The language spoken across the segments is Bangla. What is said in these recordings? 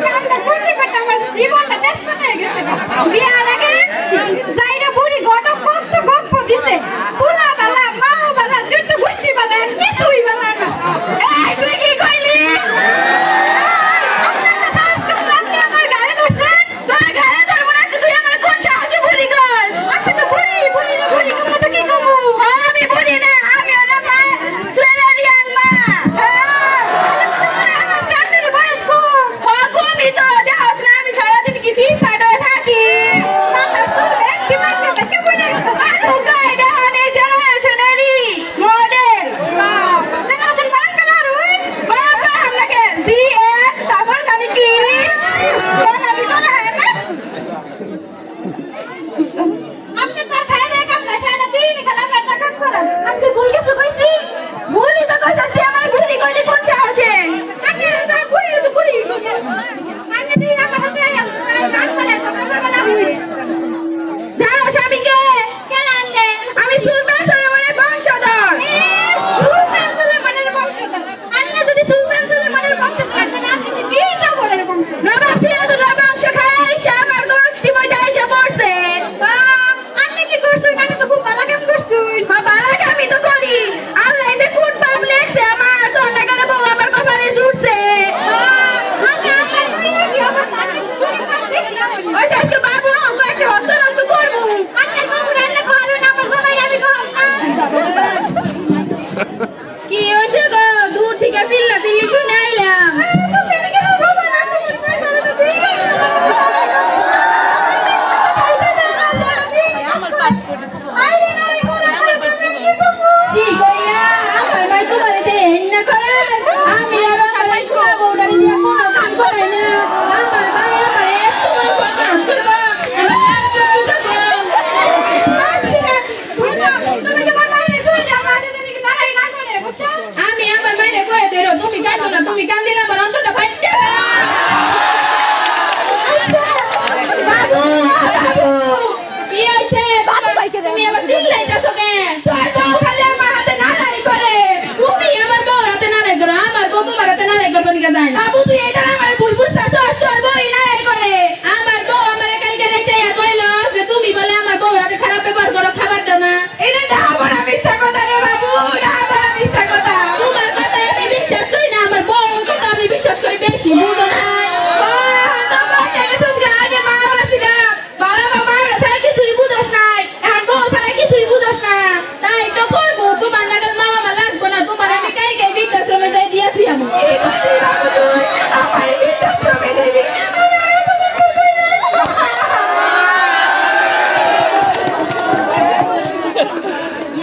কামটা করতে করতে আমার জীবনটা তেজপাতা হয়ে গেছে বিয়ার আগে যাইরা বুড়ি গটক কত গপ্প দিছে পোলা বালা মাও বালা যত গোষ্ঠী বালা কিছুই বালা না এই তুই কি কইলি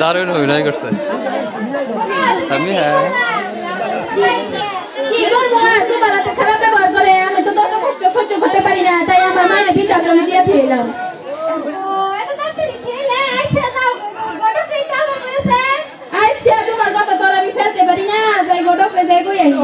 দারুণ অভিনয় করছে সামি হ্যাঁ কি করবো আর তোমার হাতে খারাপ ব্যবহার করে আমি তো তত কষ্ট সহ্য করতে পারি না তাই আমার মায়ের বৃদ্ধাশ্রমে দিয়ে ফেললাম আচ্ছা তোমার কথা তো আমি ফেলতে পারি না যাই গোটকে যাই কই আইবো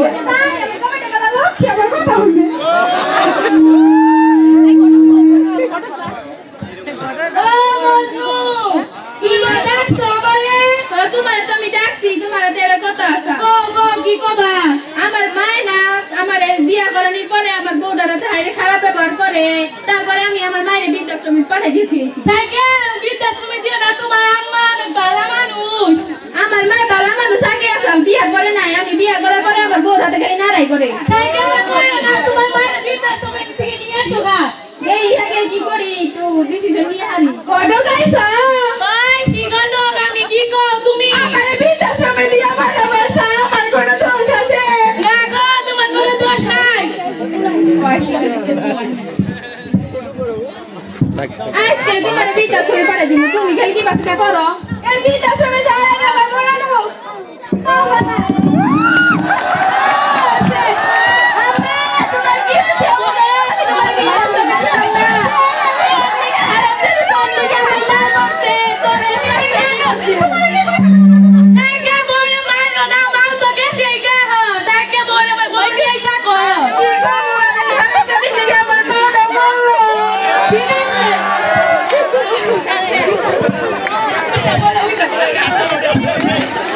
আমার কথা হইবে খারাপ ব্যবহার করে তারপরে আমি আমার মায়ের বৃদ্ধাশ্রমে পাঠিয়ে দিয়েছি বৃদ্ধাশ্রমে দিয়ে না তোমার আম্মা বালা মানুষ আমার মা বালা মানুষ আগে আসল বিয়ে করে নাই আমি বিয়ে করার পরে আমার বউর হাতে খালি নাড়াই করে তোমার মায়ের বৃদ্ধাশ্রমে থেকে নিয়ে আসো গা এই আগে কি করি একটু ডিসিশন নিয়ে হারি কত গাইছো ভাই কি গত আমি কি কও তুমি আমার বৃদ্ধাশ্রমে দিয়ে আমার বাচ্চা আমার কোনো দোষ আছে না গো তোমার কোনো দোষ নাই আজকে তোমার বৃদ্ধাশ্রমে পাঠিয়ে দিন তুমি খালি কি বাচ্চা করো এই বৃদ্ধাশ্রমে যাও আমার মনে নেবো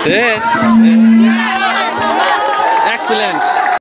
Sí.